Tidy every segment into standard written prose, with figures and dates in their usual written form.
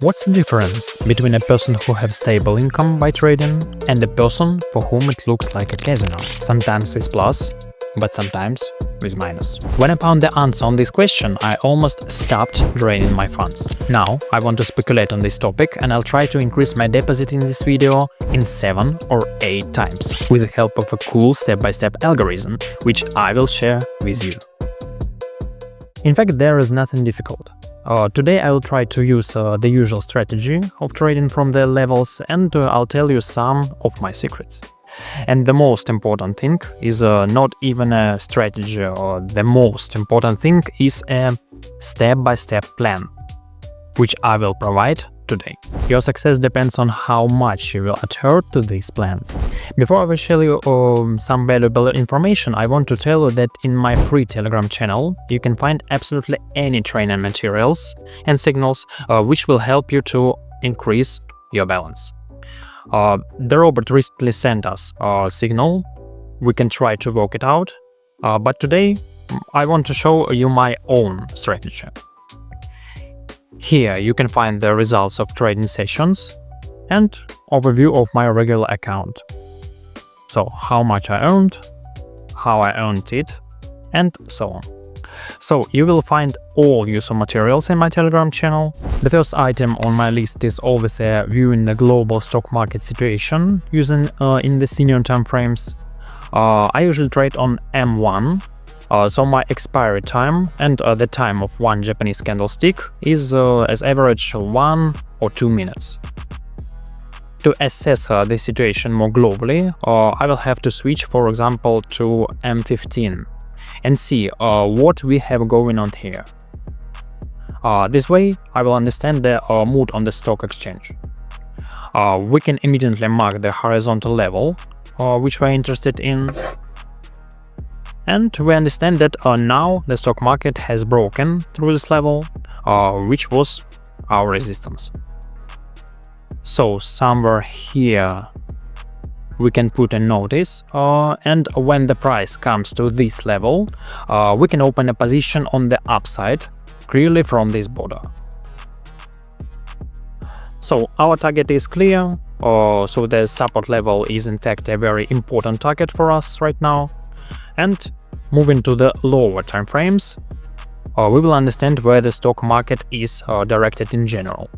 What's the difference between a person who has stable income by trading and a person for whom it looks like a casino? Sometimes with plus, but sometimes with minus. When I found the answer on this question, I almost stopped draining my funds. Now I want to speculate on this topic, and I'll try to increase my deposit in this video in 7 or 8 times with the help of a cool step-by-step algorithm, which I will share with you. In fact, there is nothing difficult. Today I will try to use the usual strategy of trading from the levels, and I'll tell you some of my secrets. And the most important thing is not even a strategy, or the most important thing is a step-by-step plan, which I will provide today. Your success depends on how much you will adhere to this plan. Before I will show you some valuable information, I want to tell you that in my free Telegram channel you can find absolutely any training materials and signals which will help you to increase your balance. The robot recently sent us a signal. We can try to work it out, but today I want to show you my own strategy. Here you can find the results of trading sessions and overview of my regular account. So how much I earned, how I earned it, and so on. So you will find all useful materials in my Telegram channel. The first item on my list is always a view in the global stock market situation using in the senior time frames. I usually trade on M1. So my expiry time and the time of one Japanese candlestick is as average 1 or 2 minutes. To assess the situation more globally, I will have to switch, for example, to M15 and see what we have going on here. This way I will understand the mood on the stock exchange. We can immediately mark the horizontal level which we are interested in. And we understand that now the stock market has broken through this level, which was our resistance. So somewhere here we can put a notice, and when the price comes to this level, we can open a position on the upside, clearly from this border. So our target is clear, so the support level is in fact a very important target for us right now. And moving to the lower time frames, we will understand where the stock market is directed in general.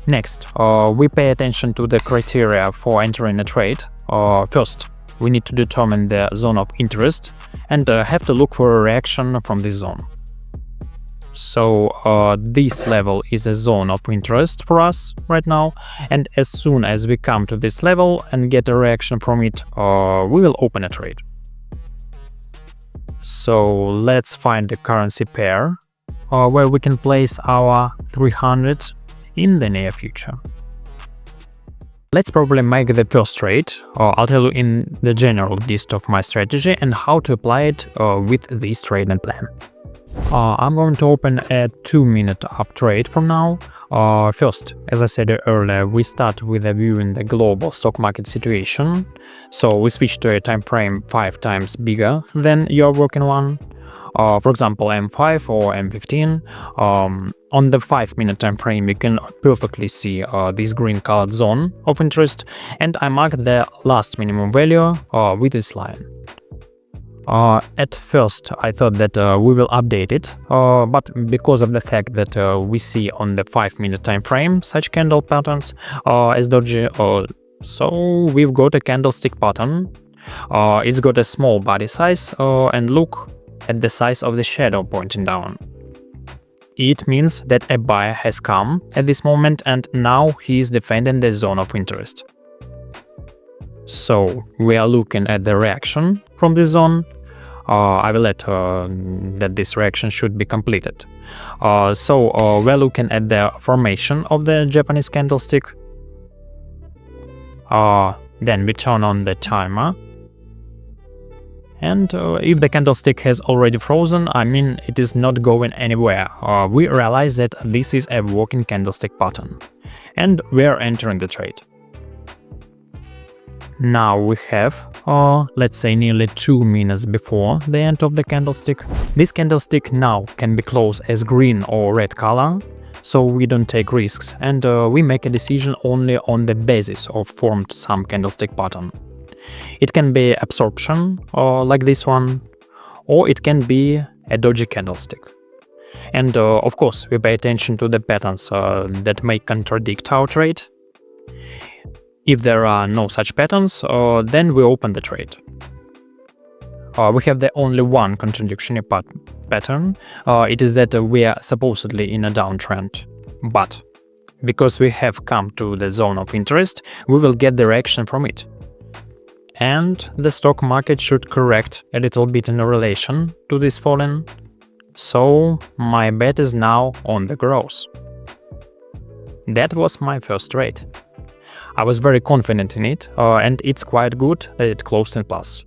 Next, we pay attention to the criteria for entering a trade. First, we need to determine the zone of interest and have to look for a reaction from this zone. So this level is a zone of interest for us right now, and as soon as we come to this level and get a reaction from it, we will open a trade. So let's find the currency pair where we can place our 300 in the near future. Let's probably make the first trade. I'll tell you in the general gist of my strategy and how to apply it with this trading plan. I'm going to open a 2-minute up trade from now. First, as I said earlier, we start with a view in the global stock market situation. So we switch to a time frame 5 times bigger than your working one. For example, M5 or M15. On the 5-minute time frame, you can perfectly see this green colored zone of interest, and I mark the last minimum value with this line. At first I thought that we will update it, but because of the fact that we see on the 5-minute time frame such candle patterns as doji, so we've got a candlestick pattern. It's got a small body size, and look at the size of the shadow pointing down. It means that a buyer has come at this moment, and now he is defending the zone of interest. So we are looking at the reaction from this zone. I will let that this reaction should be completed. So we're looking at the formation of the Japanese candlestick. Then we turn on the timer. And if the candlestick has already frozen, I mean it is not going anywhere, we realize that this is a working candlestick pattern. And we are entering the trade. Now we have, let's say, nearly 2 minutes before the end of the candlestick. This candlestick now can be closed as green or red color, so we don't take risks, and we make a decision only on the basis of formed some candlestick pattern. It can be absorption, like this one, or it can be a doji candlestick. And of course, we pay attention to the patterns that may contradict our trade. If there are no such patterns, then we open the trade. We have the only one contradiction pattern. It is that we are supposedly in a downtrend. But because we have come to the zone of interest, we will get the reaction from it. And the stock market should correct a little bit in relation to this falling. So my bet is now on the growth. That was my first trade. I was very confident in it, and it's quite good that it closed in plus.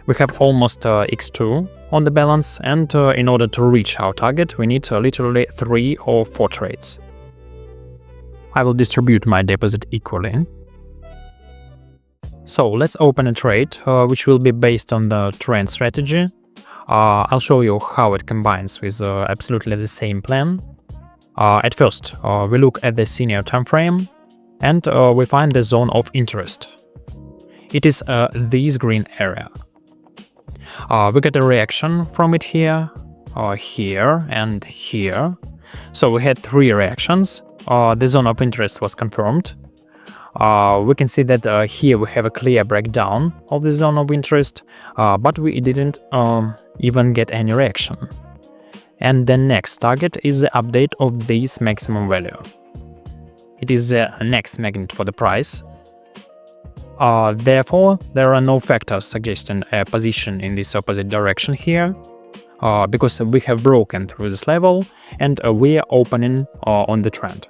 We have almost x2 on the balance, and in order to reach our target, we need literally 3 or 4 trades. I will distribute my deposit equally. So let's open a trade, which will be based on the trend strategy. I'll show you how it combines with absolutely the same plan. At first, we look at the senior time frame, and we find the zone of interest. It is this green area. We get a reaction from it here, here, and here. So we had 3 reactions. The zone of interest was confirmed. We can see that here we have a clear breakdown of the zone of interest, but we didn't even get any reaction. And the next target is the update of this maximum value. It is the next magnet for the price. Therefore, there are no factors suggesting a position in this opposite direction here, because we have broken through this level and we are opening on the trend.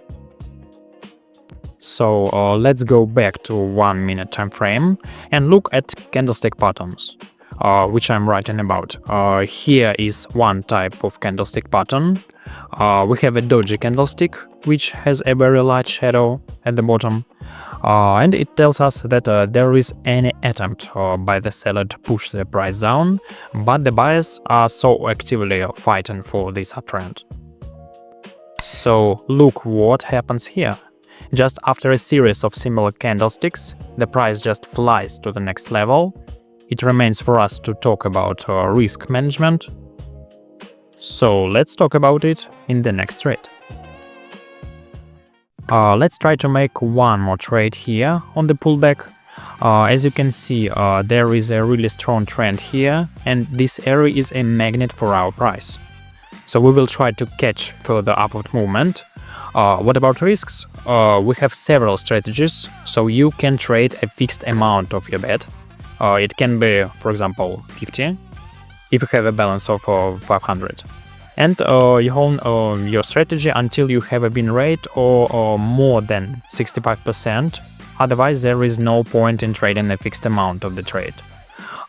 So let's go back to 1 minute time frame and look at candlestick patterns, which I'm writing about. Here is one type of candlestick pattern. We have a doji candlestick, which has a very large shadow at the bottom, and it tells us that there is any attempt by the seller to push the price down, but the buyers are so actively fighting for this uptrend. So look what happens here. Just after a series of similar candlesticks, the price just flies to the next level. It remains for us to talk about risk management. So let's talk about it in the next trade. Let's try to make one more trade here on the pullback. As you can see, there is a really strong trend here, and this area is a magnet for our price. So we will try to catch further upward movement. What about risks? We have several strategies, so you can trade a fixed amount of your bet. It can be, for example, 50, if you have a balance of 500. And you hold your strategy until you have a win rate or more than 65%. Otherwise, there is no point in trading a fixed amount of the trade.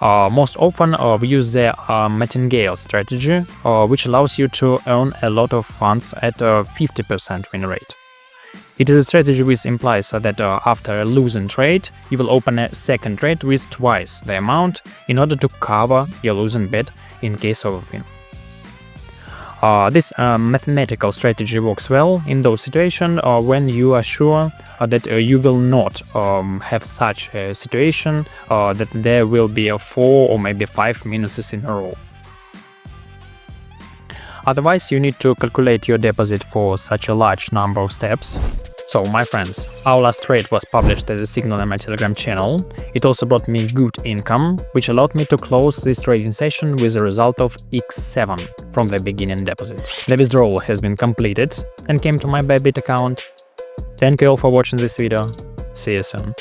Most often, we use the Martingale strategy, which allows you to earn a lot of funds at a 50% win rate. It is a strategy which implies that after a losing trade, you will open a second trade with twice the amount in order to cover your losing bet in case of a win. This mathematical strategy works well in those situations when you are sure that you will not have such a situation that there will be 4 or maybe 5 minuses in a row. Otherwise, you need to calculate your deposit for such a large number of steps. So, my friends, our last trade was published as a signal on my Telegram channel. It also brought me good income, which allowed me to close this trading session with a result of x7 from the beginning deposit. The withdrawal has been completed and came to my Bybit account. Thank you all for watching this video. See you soon.